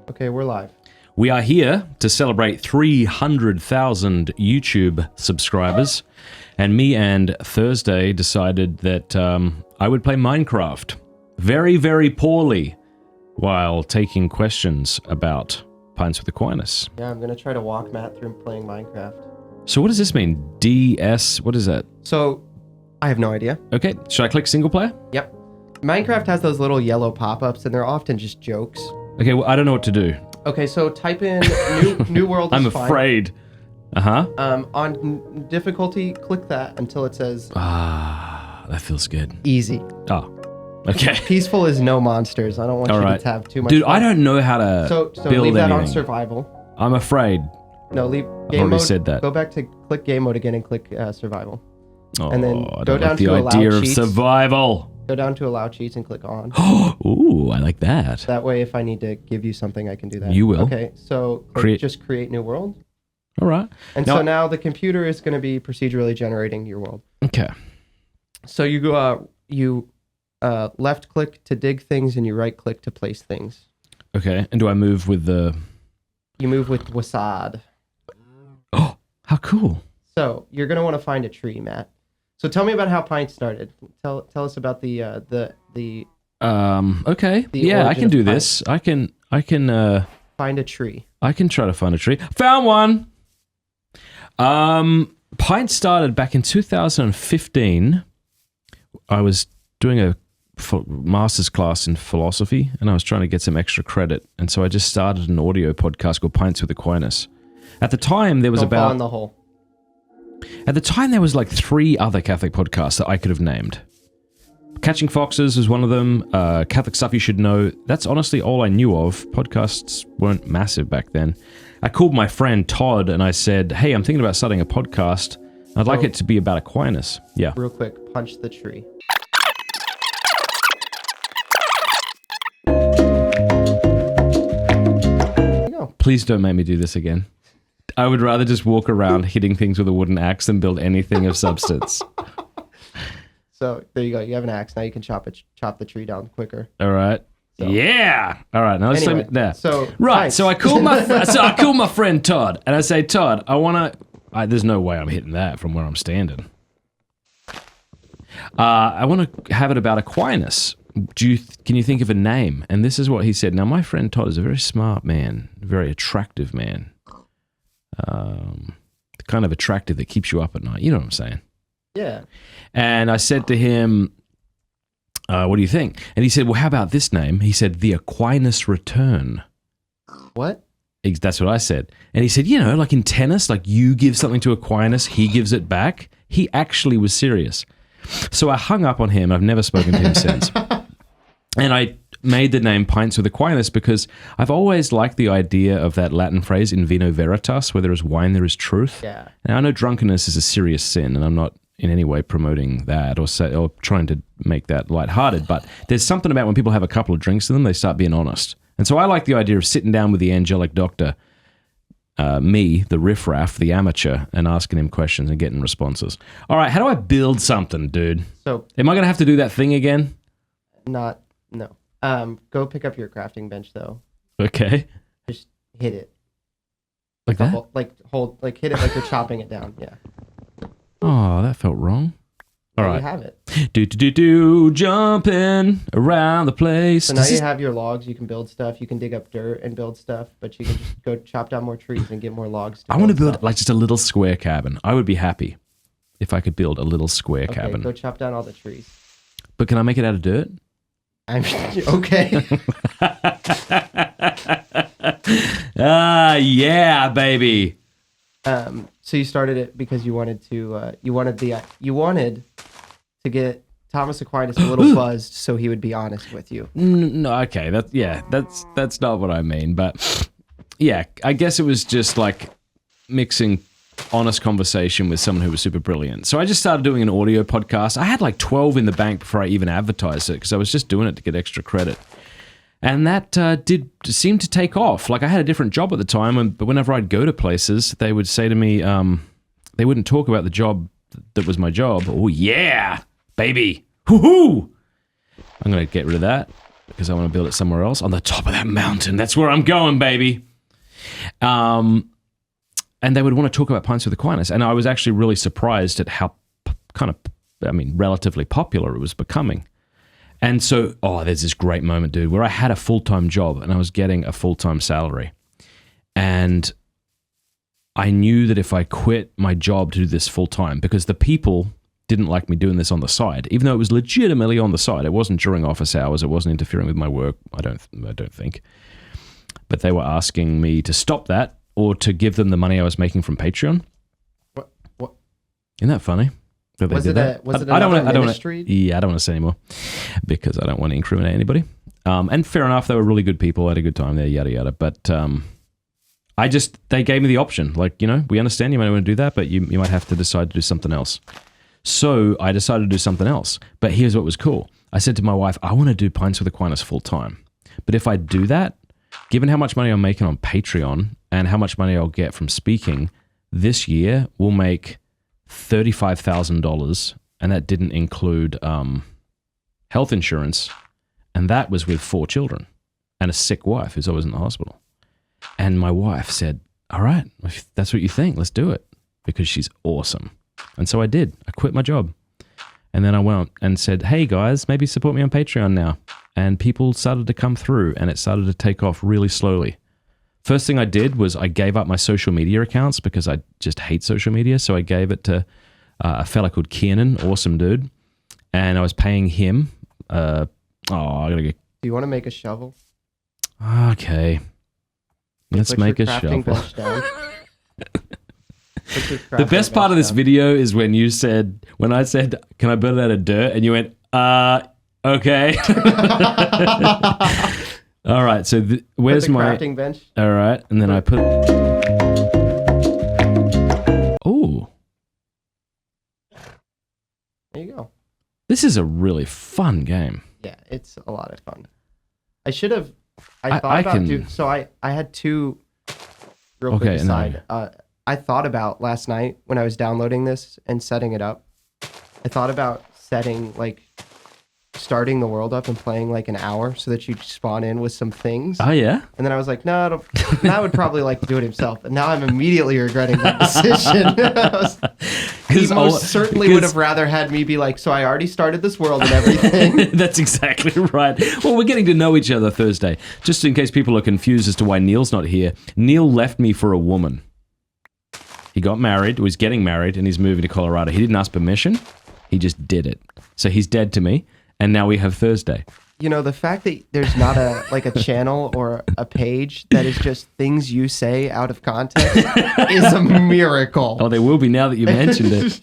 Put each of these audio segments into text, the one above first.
Okay, we're live. We are here to celebrate 300,000 YouTube subscribers, and me and Thursday decided that I would play Minecraft very, very poorly while taking questions about Pints with Aquinas. Yeah, I'm gonna try to walk Matt through playing Minecraft. So what does this mean? DS, what is that? So, I have no idea. Okay, should I click single player? Yep. Minecraft has those little yellow pop-ups, and they're often just jokes. Okay, well, I don't know what to do. Okay, so type in new world is I'm fine. afraid. Uh-huh. On difficulty, click that until it says That feels good. easy. Oh, okay. Peaceful is no monsters. I don't want All you right. to have too much Dude, fun. I don't know how to So build leave that anything. on survival. I'm afraid. No, leave I've game already mode. said that. Go back to click game mode again and click survival. Oh, And then I go don't down like the to allow idea of cheats. survival. Go down to allow cheats and click on. Ooh, I like that. That way, if I need to give you something, I can do that. You will. Okay, so just create new world. All right. And so now the computer is going to be procedurally generating your world. Okay. So you go, left click to dig things and you right click to place things. Okay. And do I move with the... You move with Wasad. Oh, how cool. So you're going to want to find a tree, Matt. So tell me about how Pints started. Tell us about the Okay. The Yeah, I origin can of do Pints. this. I can find a tree. I can try to find a tree. Found one. Pint started back in 2015. I was doing a master's class in philosophy, and I was trying to get some extra credit, and so I just started an audio podcast called Pints with Aquinas. At the time, there was Don't fall about in the hole. At the time, there was like 3 other Catholic podcasts that I could have named. Catching Foxes was one of them. Catholic Stuff You Should Know. That's honestly all I knew of. Podcasts weren't massive back then. I called my friend Todd and I said, hey, I'm thinking about starting a podcast. I'd like it to be about Aquinas. Yeah. Real quick, punch the tree. Please don't make me do this again. I would rather just walk around hitting things with a wooden axe than build anything of substance. So there you go. You have an axe. Now you can chop the tree down quicker. All right. So. Yeah. All right. Now let's Anyway, leave it there. so right. Pints. So I call my friend Todd, and I say, Todd, I want to. There's no way I'm hitting that from where I'm standing. I want to have it about Aquinas. Can you think of a name? And this is what he said. Now, my friend Todd is a very smart man, very attractive man. The kind of attractive that keeps you up at night. You know what I'm saying? Yeah. And I said to him, what do you think? And he said, well, how about this name? He said, The Aquinas Return. What? That's what I said. And he said, like in tennis, like you give something to Aquinas, he gives it back. He actually was serious. So I hung up on him. I've never spoken to him since. And I made the name Pints with Aquinas because I've always liked the idea of that Latin phrase, in vino veritas, where there is wine, there is truth. Yeah. Now, I know drunkenness is a serious sin, and I'm not in any way promoting that or trying to make that lighthearted, but there's something about when people have a couple of drinks to them, they start being honest. And so I like the idea of sitting down with the angelic doctor, me, the riffraff, the amateur, and asking him questions and getting responses. All right, how do I build something, dude? So am I going to have to do that thing again? no. Go pick up your crafting bench though. Okay. Just hit it. Like that? Hit it like you're chopping it down. Yeah. Oh, that felt wrong. All Now right. You have it. Jumping around the place. So now you have your logs. You can build stuff. You can dig up dirt and build stuff, but you can just go chop down more trees and get more logs. I want to build like just a little square cabin. I would be happy if I could build a little square cabin. Go chop down all the trees. But can I make it out of dirt? I'm okay. Yeah, baby. So you started it because you wanted to get Thomas Aquinas a little buzzed so he would be honest with you. No, okay, that's not what I mean, but yeah, I guess it was just like mixing honest conversation with someone who was super brilliant. So I just started doing an audio podcast. I had like 12 in the bank before I even advertised it because I was just doing it to get extra credit. And that did seem to take off. Like I had a different job at the time, but whenever I'd go to places, they would say to me, they wouldn't talk about the job that was my job. Oh yeah, baby. Woohoo! I'm going to get rid of that. because I want to build it somewhere else on the top of that mountain. That's where I'm going, baby. And they would want to talk about Pints with Aquinas. And I was actually really surprised at how relatively popular it was becoming. And so, there's this great moment, dude, where I had a full-time job and I was getting a full-time salary. And I knew that if I quit my job to do this full-time, because the people didn't like me doing this on the side, even though it was legitimately on the side. It wasn't during office hours. It wasn't interfering with my work. I don't think. But they were asking me to stop that or to give them the money I was making from Patreon. What? Isn't that funny? That Was they it did that? was it another ministry? I don't want to say anymore because I don't want to incriminate anybody. And fair enough, they were really good people. I had a good time there, yada yada. But they gave me the option. Like, we understand you might want to do that, but you might have to decide to do something else. So I decided to do something else. But here's what was cool. I said to my wife, I want to do Pints with Aquinas full time. But if I do that, given how much money I'm making on Patreon and how much money I'll get from speaking, this year we'll make $35,000, and that didn't include health insurance, and that was with 4 children and a sick wife who's always in the hospital. And my wife said, all right, if that's what you think, let's do it, because she's awesome. And so I did. I quit my job. And then I went and said, hey guys, maybe support me on Patreon now. And people started to come through, and it started to take off really slowly. First thing I did was I gave up my social media accounts because I just hate social media. So I gave it to a fella called Kiernan, awesome dude. And I was paying him. I gotta get. Do you want to make a shovel? Okay. Let's make a shovel. The best part of this video is when I said, can I build it out of dirt? And you went, okay. All right, so where's my crafting bench? All right, and then I put. Oh, there you go. This is a really fun game. Yeah, it's a lot of fun. I should have. So I had two. Real quick aside. I thought about last night when I was downloading this and setting it up. I thought about starting the world up and playing like an hour so that you spawn in with some things. Oh, yeah? And then I was like, no, Matt would probably like to do it himself. And now I'm immediately regretting that decision. He most certainly would have rather had me be like, so I already started this world and everything. That's exactly right. Well, we're getting to know each other Thursday. Just in case people are confused as to why Neil's not here, Neil left me for a woman. He got married, was getting married, and he's moving to Colorado. He didn't ask permission. He just did it. So he's dead to me. And now we have Thursday. The fact that there's not a channel or a page that is just things you say out of context is a miracle. Oh, there will be now that you mentioned it.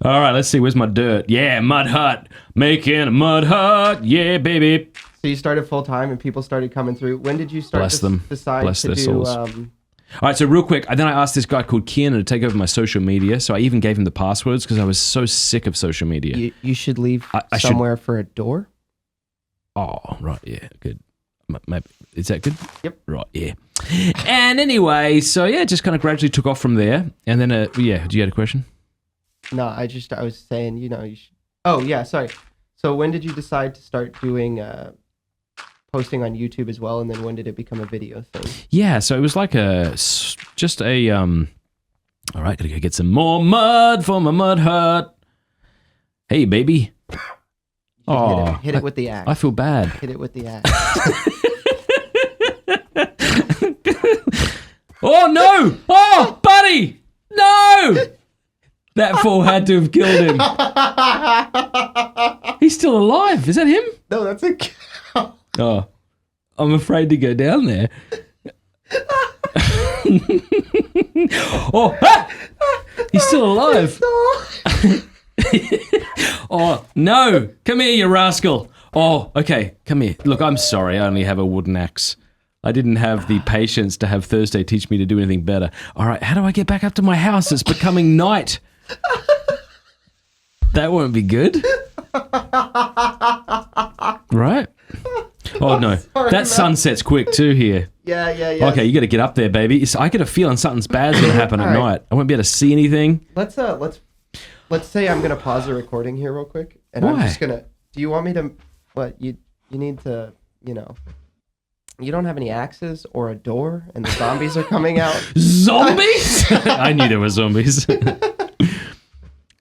All right, let's see. Where's my dirt? Yeah, mud hut. Making a mud hut. Yeah, baby. So you started full time and people started coming through. When did you start decide to do... Souls. All right, so real quick, then I asked this guy called Kiernan to take over my social media. So I even gave him the passwords because I was so sick of social media. You should leave somewhere for a door? Oh, right, yeah, good. Maybe, is that good? Yep. Right, yeah. And anyway, so yeah, it just kind of gradually took off from there. And then, do you have a question? No, I was saying, you should... Oh, yeah, sorry. So when did you decide to start doing... posting on YouTube as well, and then when did it become a video thing? Yeah, so it was like all right, gotta go get some more mud for my mud hut. Hey, baby. Hit it with the axe. I feel bad. Hit it with the axe. Oh, no! Oh, buddy! No! That fall had to have killed him. He's still alive. Is that him? No, that's a cow. Oh, I'm afraid to go down there. He's still alive. Oh, no. Come here, you rascal. Oh, okay. Come here. Look, I'm sorry. I only have a wooden axe. I didn't have the patience to have Thursday teach me to do anything better. All right, how do I get back up to my house? It's becoming night. That won't be good. Right? Oh, no. That sunsets quick, too, here. Yeah. Okay, you got to get up there, baby. I get a feeling something's bad's going to happen at night. I won't be able to see anything. Let's say I'm going to pause the recording here real quick. And Why? I'm just going to... Do you want me to... What? You need to you know, you don't have any axes or a door, and the zombies are coming out. Zombies? I knew there were zombies.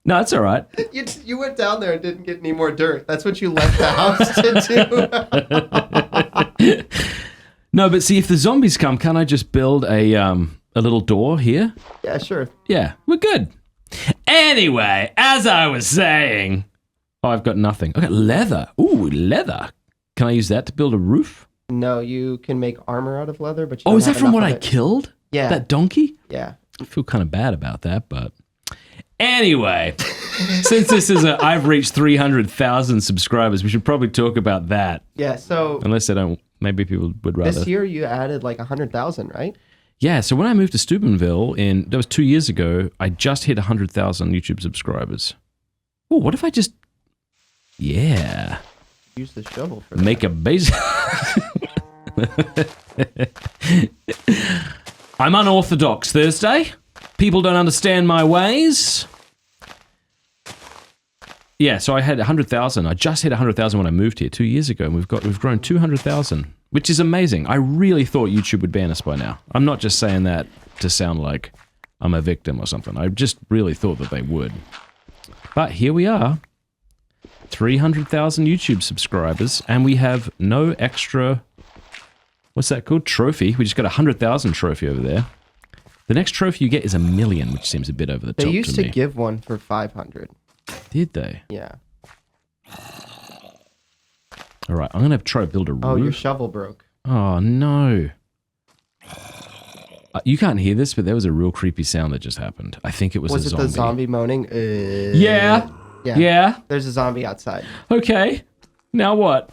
No, it's all right. You went down there and didn't get any more dirt. That's what you left the house to do. No, but see, if the zombies come, can't I just build a little door here? Yeah, sure. Yeah, we're good. Anyway, as I was saying, I've got nothing. Okay, leather. Ooh, leather. Can I use that to build a roof? No, you can make armor out of leather, but you don't is that have from what enough I of it. killed? Yeah. That donkey? Yeah. I feel kind of bad about that, but anyway, since this is I've reached 300,000 subscribers, we should probably talk about that. Yeah, so Unless they don't, maybe people would rather. this year you added like 100,000, right? Yeah, so when I moved to Steubenville, that was 2 years ago, I just hit 100,000 YouTube subscribers. Oh, what if I just, Use the shovel for that. make a base. I'm unorthodox Thursday. People don't understand my ways. Yeah, so I had 100,000. I just hit 100,000 when I moved here 2 years ago, and we've grown 200,000, which is amazing. I really thought YouTube would ban us by now. I'm not just saying that to sound like I'm a victim or something. I just really thought that they would. But here we are, 300,000 YouTube subscribers, and we have no extra, what's that called? Trophy. We just got a 100,000 trophy over there. The next trophy you get is 1 million, which seems a bit over the top They used to me. give one for 500. Did they? Yeah. All right, I'm going to try to build a roof. Oh, your shovel broke. Oh, no. You can't hear this, but there was a real creepy sound that just happened. I think it was a Was it zombie. the zombie moaning? Yeah. Yeah. There's a zombie outside. Okay. Now what?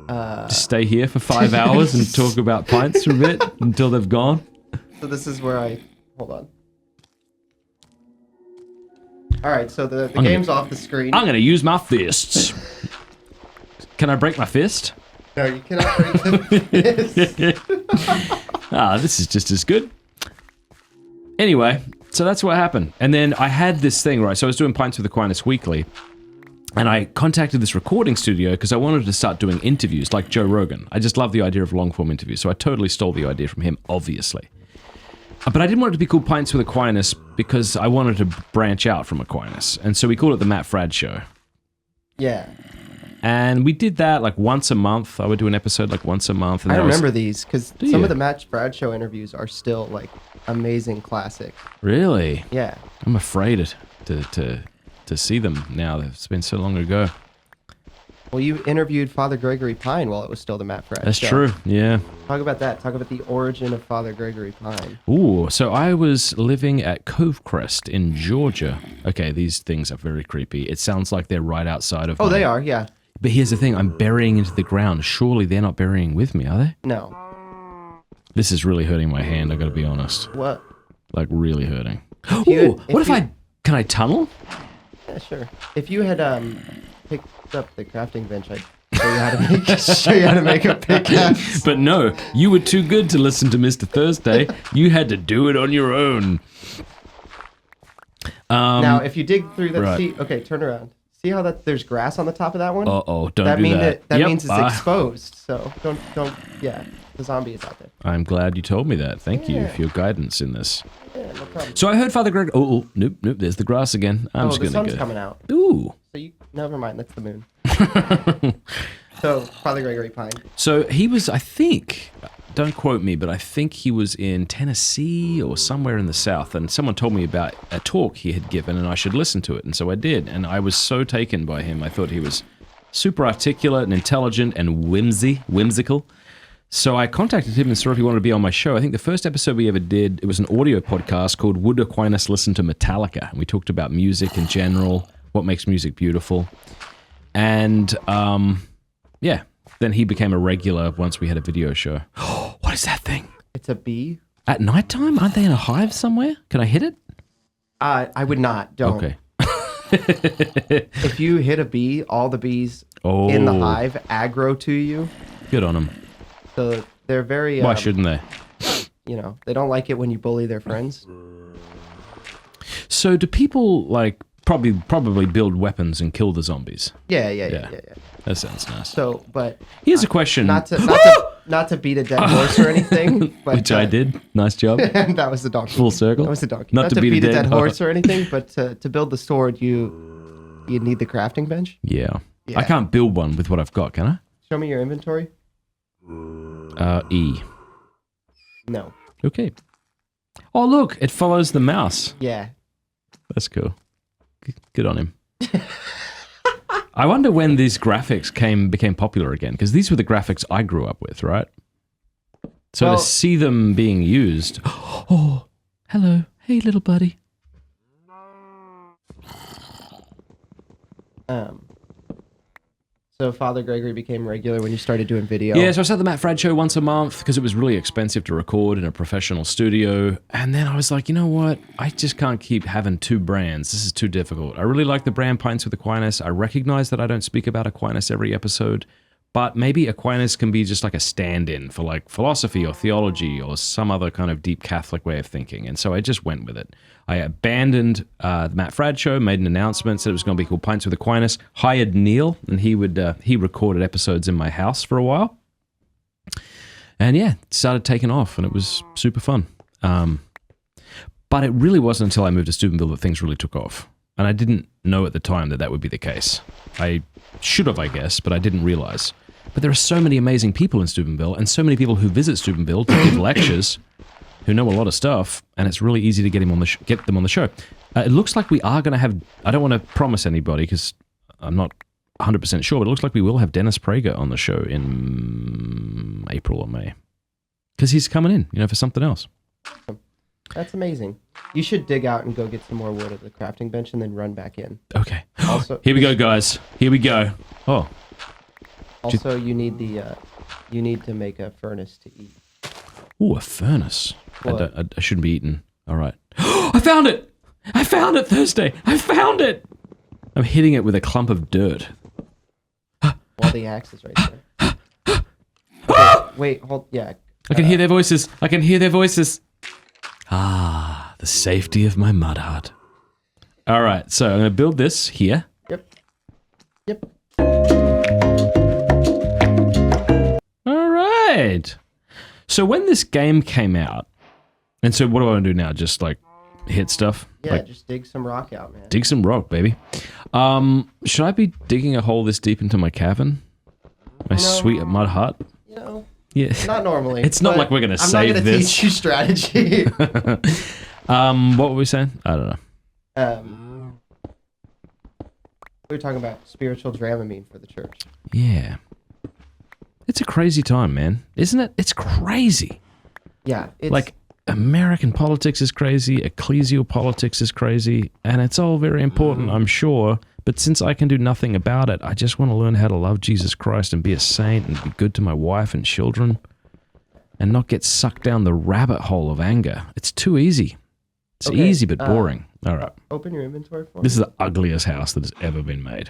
Just stay here for 5 hours and talk about pints for a bit until they've gone? So this is where I... Hold on. All right, so the game's off the screen. I'm going to use my fists. Can I break my fist? No, you cannot break the fist. This is just as good. Anyway, so that's what happened. And then I had this thing, right? So I was doing Pints with Aquinas weekly, and I contacted this recording studio because I wanted to start doing interviews like Joe Rogan. I just love the idea of long-form interviews, so I totally stole the idea from him, obviously. But I didn't want it to be called Pints with Aquinas because I wanted to branch out from Aquinas. And so we called it the Matt Fradd Show. Yeah. And we did that like once a month. I would do an episode like once a month. And I remember these because some you? of the Matt Fradd Show interviews are still like amazing classic. Really? Yeah. I'm afraid to see them now. It's been so long ago. Well, you interviewed Father Gregory Pine while it was still the Matt Fradd That's Show. true, yeah. Talk about that. Talk about the origin of Father Gregory Pine. Ooh, so I was living at Covecrest in Georgia. Okay, these things are very creepy. It sounds like they're right outside of Oh, they are, yeah. But here's the thing, I'm burying into the ground. Surely they're not burying with me, are they? No. This is really hurting my hand, I gotta be honest. What? Like, really hurting. you- Ooh, what if can I tunnel? Yeah, sure. If you had picked up the crafting bench, I'd show you how to make a pickaxe. But no, you were too good to listen to Mr. Thursday. You had to do it on your own. Now, if you dig through that, right. see, okay, turn around. See how there's grass on the top of that one? Uh-oh, don't that do mean that. That Yep, means it's exposed. So don't. Yeah, the zombie is out there. I'm glad you told me that. Thank you Yeah. for your guidance in this. Yeah, no problem. So I heard Father Greg. Oh, nope. There's the grass again. I'm just the gonna sun's go. coming out. Ooh. So never mind. That's the moon. So Father Gregory Pine. So he was, I think, don't quote me, but I think he was in Tennessee or somewhere in the South, and someone told me about a talk he had given, and I should listen to it, and so I did, and I was so taken by him. I thought he was super articulate and intelligent and whimsical. So I contacted him and saw if he wanted to be on my show. I think the first episode we ever did, it was an audio podcast called Would Aquinas Listen to Metallica? And we talked about music in general, what makes music beautiful. And, yeah, then he became a regular once we had a video show. What is that thing? It's a bee. At nighttime? Aren't they in a hive somewhere? Can I hit it? I would not. Don't. Okay. If you hit a bee, all the bees in the hive aggro to you. Good on them. So they're very. Why shouldn't they? You know, they don't like it when you bully their friends. So do people, like, probably build weapons and kill the zombies. Yeah. That sounds nice. So, but here's a question. Not to beat a dead horse or anything, but, which I did. Nice job. That was the donkey. Full circle. That was the donkey. Not to beat a dead horse or anything, but to build the sword, you need the crafting bench. Yeah. I can't build one with what I've got, can I? Show me your inventory. E. No. Okay. Oh, look, it follows the mouse. Yeah. That's cool. Good on him. I wonder when these graphics became popular again, because these were the graphics I grew up with, right? So to see them being used... Oh, hello. Hey, little buddy. So Father Gregory became regular when you started doing video? Yeah, so I started the Matt Fradd Show once a month because it was really expensive to record in a professional studio. And then I was like, you know what? I just can't keep having two brands. This is too difficult. I really like the brand Pints with Aquinas. I recognize that I don't speak about Aquinas every episode, but maybe Aquinas can be just like a stand-in for like philosophy or theology or some other kind of deep Catholic way of thinking. And so I just went with it. I abandoned the Matt Fradd Show, made an announcement, said it was going to be called Pints with Aquinas, hired Neil, and he recorded episodes in my house for a while. And yeah, it started taking off, and it was super fun. But it really wasn't until I moved to Steubenville that things really took off. And I didn't know at the time that that would be the case. I should have, I guess, but I didn't realize. But there are so many amazing people in Steubenville, and so many people who visit Steubenville to give lectures who know a lot of stuff, and it's really easy to get them on the show. It looks like we are going to have... I don't want to promise anybody because I'm not 100% sure, but it looks like we will have Dennis Prager on the show in April or May. Because he's coming in, for something else. That's amazing. You should dig out and go get some more wood at the crafting bench and then run back in. Okay. Also, here we go, guys. Here we go. Oh. Also, you need to make a furnace to eat. Ooh, a furnace. I shouldn't be eating. All right. I found it! I found it, Thursday! I found it! I'm hitting it with a clump of dirt. While the axe is right there. Okay, wait, hold, yeah. I can hear their voices. I can hear their voices. Ah, the safety of my mud hut. All right, so I'm going to build this here. Yep. All right. So when this game came out, and so what do I want to do now? Just like hit stuff? Yeah, just dig some rock out, man. Dig some rock, baby. Should I be digging a hole this deep into my cavern? My sweet mud hut? Yeah. Not normally. It's not like we're going to save this. I'm not going to teach you strategy. What were we saying? I don't know. We were talking about spiritual Dramamine for the church. Yeah. It's a crazy time, man. Isn't it? It's crazy. Yeah. It's... Like, American politics is crazy, ecclesial politics is crazy, and it's all very important, I'm sure. But since I can do nothing about it, I just want to learn how to love Jesus Christ and be a saint and be good to my wife and children and not get sucked down the rabbit hole of anger. It's too easy. It's easy but boring. All right. Open your inventory for me. This is the ugliest house that has ever been made.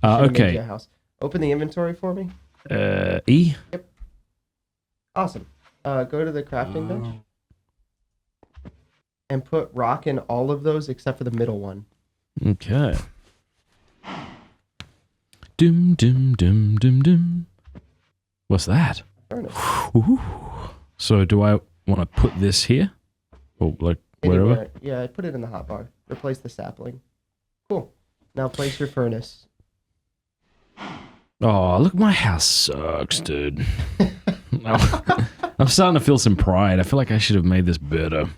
Okay. House. Open the inventory for me. E? Yep. Awesome. Go to the crafting bench and put rock in all of those except for the middle one. Okay. Dum dum dum dum dum. What's that? Ooh. So do I want to put this here? Or like wherever? Anywhere. Yeah, put it in the hotbar. Replace the sapling. Cool. Now place your furnace. Oh, look, my house sucks, dude. I'm starting to feel some pride. I feel like I should have made this better.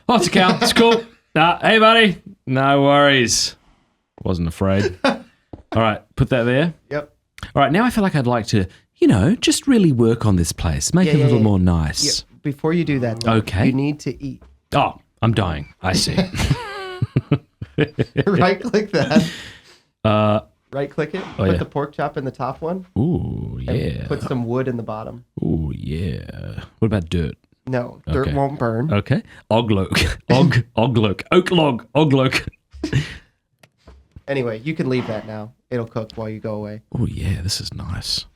Oh, it's a cow. It's cool. Hey, buddy. No worries. Wasn't afraid. All right, put that there. Yep. All right, now I feel like I'd like to, just really work on this place. Make it a little more nice. Yeah. Before you do that, though, you need to eat. Oh, I'm dying. I see. Right-click that. Right-click it. Put the pork chop in the top one. Ooh, yeah. And put some wood in the bottom. Ooh, yeah. What about dirt? No, dirt won't burn. Okay. Oglok. Oglok. Anyway, you can leave that now. It'll cook while you go away. Oh, yeah, this is nice.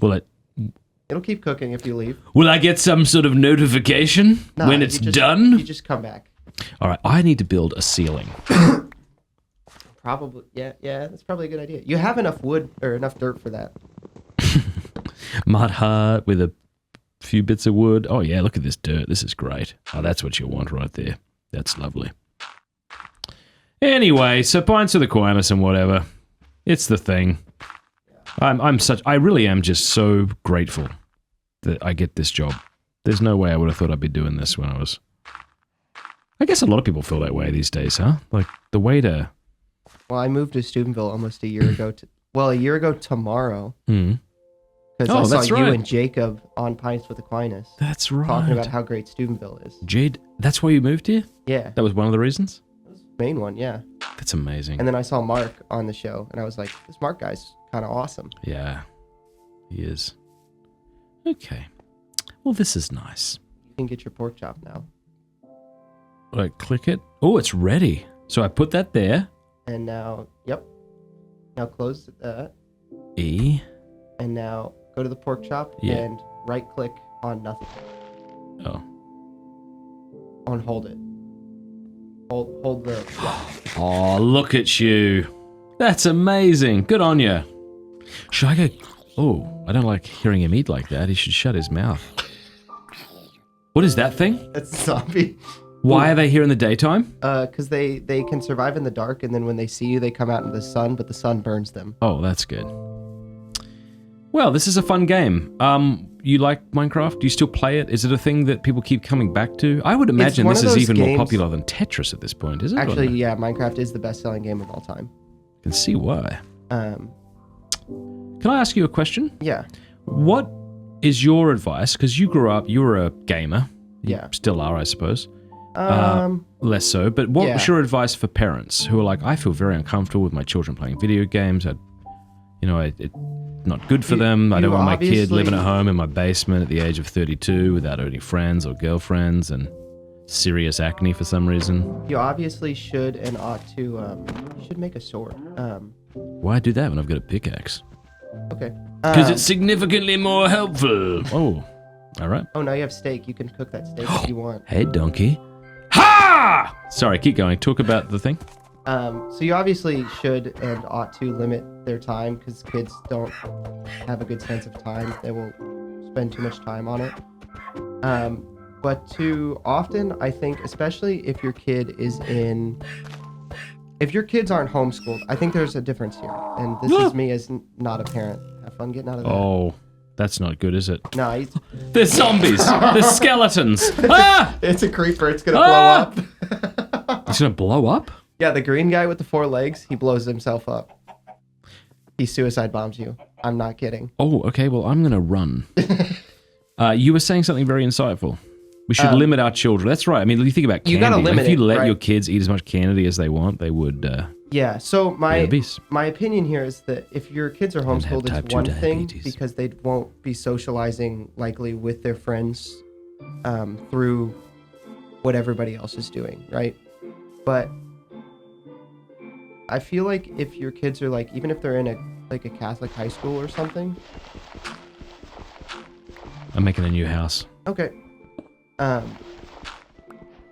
Will it It'll keep cooking if you leave. Will I get some sort of notification when it's done? You just come back. All right, I need to build a ceiling. Probably, yeah, that's probably a good idea. You have enough wood or enough dirt for that. Mud hut with a few bits of wood. Oh yeah, look at this dirt. This is great. Oh, that's what you want right there. That's lovely. Anyway, so Pints of Aquinas and whatever. It's the thing. I really am just so grateful that I get this job. There's no way I would have thought I'd be doing this when I was... I guess a lot of people feel that way these days, huh? Like, the way to... Well, I moved to Steubenville almost a year ago. A year ago tomorrow. Because I saw you and Jacob on Pints with Aquinas. That's right. Talking about how great Steubenville is. Jade, that's why you moved here? Yeah. That was one of the reasons? That was the main one, yeah. That's amazing. And then I saw Mark on the show, and I was like, this Mark guy's kind of awesome. Yeah, he is. Okay. Well, this is nice. You can get your pork chop now. Like, click it. Oh, it's ready. So I put that there. And now, yep. Now close that. E. And now go to the pork chop and right click on nothing. Oh. On hold it. Hold the... Yeah. Oh, look at you. That's amazing. Good on you. Should I go... Oh, I don't like hearing him eat like that. He should shut his mouth. What is that thing? That's a zombie. Why are they here in the daytime? Because they can survive in the dark, and then when they see you, they come out into the sun, but the sun burns them. Oh, that's good. Well, this is a fun game. You like Minecraft? Do you still play it? Is it a thing that people keep coming back to? I would imagine this is even more popular than Tetris at this point, is it? Actually, yeah, Minecraft is the best-selling game of all time. I can see why. Can I ask you a question? Yeah. What is your advice? Because you grew up, you were a gamer. You still are, I suppose. Less so. But what was your advice for parents who are like, I feel very uncomfortable with my children playing video games. It's not good for them. I don't want my kid living at home in my basement at the age of 32 without any friends or girlfriends and serious acne for some reason. You obviously should and ought to, you should make a sword. Why do that when I've got a pickaxe? Okay. Because it's significantly more helpful. Oh, all right. Oh, now you have steak. You can cook that steak if you want. Hey, donkey. Ha! Sorry, keep going. Talk about the thing. So you obviously should and ought to limit their time because kids don't have a good sense of time. They will spend too much time on it. But too often, I think, especially if your kid is if your kids aren't homeschooled, I think there's a difference here. And this is me as not a parent. Have fun getting out of that. Oh, that's not good, is it? No, there's zombies. There's skeletons. Ah! It's a creeper. It's gonna blow up. It's gonna blow up? Yeah, the green guy with the 4 legs, he blows himself up. He suicide bombs you. I'm not kidding. Oh, okay. Well, I'm gonna run. You were saying something very insightful. We should limit our children. That's right. I mean, you think about candy. You gotta limit if you let right? your kids eat as much candy as they want, they would. Yeah. So my opinion here is that if your kids are homeschooled, it's one thing because they won't be socializing likely with their friends through what everybody else is doing, right? But I feel like if your kids are like, even if they're in a Catholic high school or something. I'm making a new house. Okay.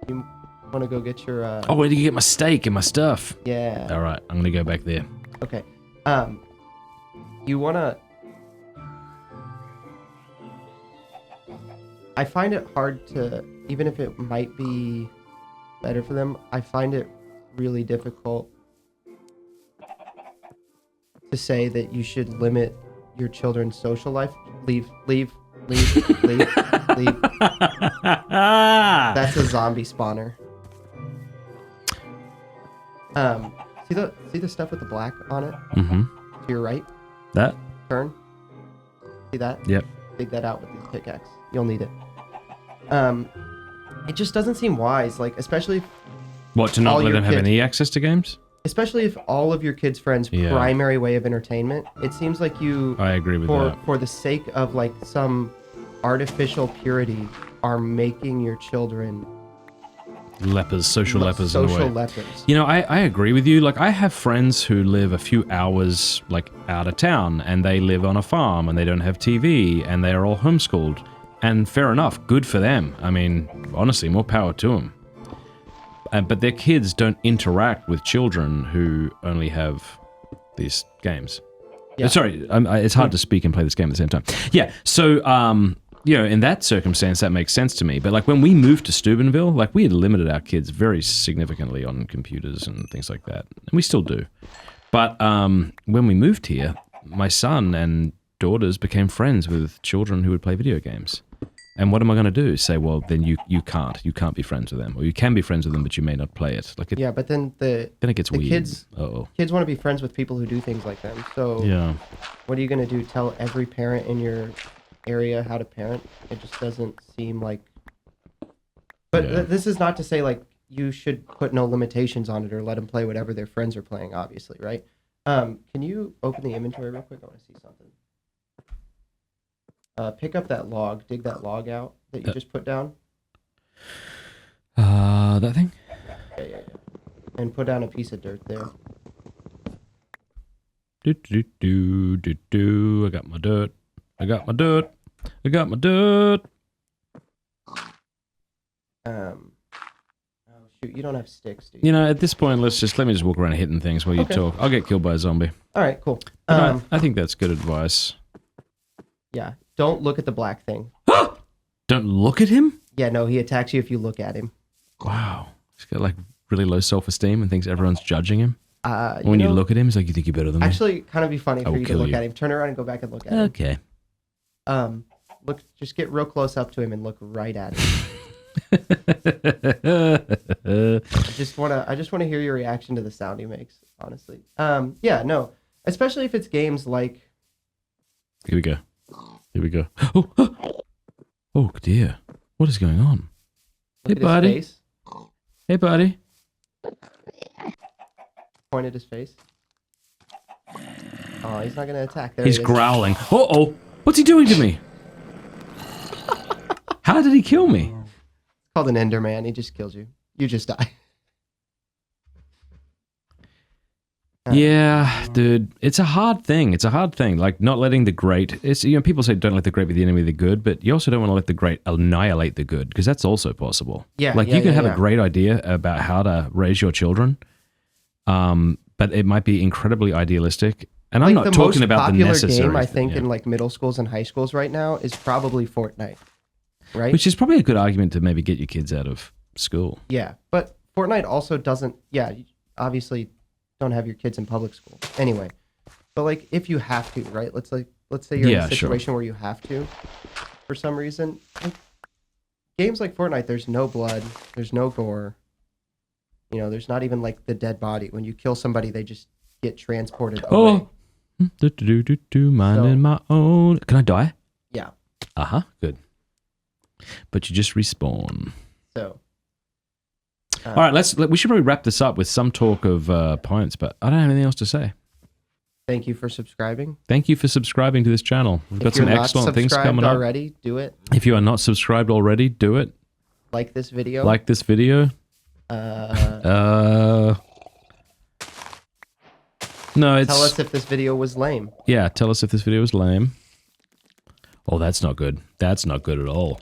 You want to go get your... Oh, where did you get my steak and my stuff? Yeah. All right, I'm going to go back there. Okay. You want to... I find it hard to, even if it might be better for them, I find it really difficult to say that you should limit your children's social life. Leave. That's a zombie spawner. See the stuff with the black on it? Mm-hmm. To your right? That? Turn. See that? Yep. Dig that out with the pickaxe. You'll need it. It just doesn't seem wise, like, especially if... What, to not let them have any access to games? Especially if all of your kids' friends' primary way of entertainment, it seems like you... I agree with that. For the sake of, like, some artificial purity, are making your children lepers, social lepers in a way. Social lepers. You know, I agree with you. Like, I have friends who live a few hours, like, out of town, and they live on a farm, and they don't have TV, and they are all homeschooled. And fair enough, good for them. I mean, honestly, more power to them. But their kids don't interact with children who only have these games. Yeah. Sorry, it's hard to speak and play this game at the same time. Yeah, so, you know, in that circumstance, that makes sense to me. But, like, when we moved to Steubenville, like, we had limited our kids very significantly on computers and things like that. And we still do. But when we moved here, my son and daughters became friends with children who would play video games. And what am I going to do? Say, well, then you can't be friends with them. Or you can be friends with them, but you may not play it. Like yeah, but then it gets weird. Kids want to be friends with people who do things like them. So yeah. What are you going to do? Tell every parent in your area how to parent? It just doesn't seem like... But this is not to say, like, you should put no limitations on it or let them play whatever their friends are playing, obviously, right? Can you open the inventory real quick? I want to see something. Pick up that log. Dig that log out that you just put down. That thing? Yeah. And put down a piece of dirt there. I got my dirt. I got my dirt. Oh shoot, you don't have sticks, do you? You know, at this point, let me just walk around hitting things while you talk. I'll get killed by a zombie. All right, cool. I think that's good advice. Yeah, don't look at the black thing. Don't look at him? Yeah, no, he attacks you if you look at him. Wow. He's got, like, really low self-esteem and thinks everyone's judging him. When you look at him, he's like, you think you're better than me? Actually, kind of be funny for you to look at him. Turn around and go back and look at him. Okay. Look, just get real close up to him and look right at him. I just wanna hear your reaction to the sound he makes, honestly. Yeah, no. Especially if it's games like... Here we go. Oh dear. What is going on? Look hey, buddy. Hey, buddy. Point at his face. Oh, he's not gonna attack. There he's growling. Uh-oh. What's he doing to me? How did he kill me? It's called an Enderman. He just kills you. You just die. Yeah, dude, it's a hard thing. Like, not letting the great... people say don't let the great be the enemy of the good, but you also don't want to let the great annihilate the good, because that's also possible. Yeah, like, you can have a great idea about how to raise your children, but it might be incredibly idealistic. And I'm not talking about the necessary... The most popular game, I think, in, like, middle schools and high schools right now is probably Fortnite, right? Which is probably a good argument to maybe get your kids out of school. Yeah, but Fortnite also doesn't... Yeah, obviously... Don't have your kids in public school anyway, but like if you have to, right? Let's say you're in a situation where you have to for some reason. Like, games like Fortnite, there's no blood, there's no gore. You know, there's not even like the dead body. When you kill somebody, they just get transported away. Minding my own. Can I die? Yeah. Good. But you just respawn. So. All right, we should probably wrap this up with some talk of Pints, but I don't have anything else to say. Thank you for subscribing. Thank you for subscribing to this channel. We've got some excellent things coming up. Already, do it. If you are not subscribed already, do it. Like this video. No, tell us if this video was lame. Yeah, tell us if this video was lame. Oh, that's not good. That's not good at all.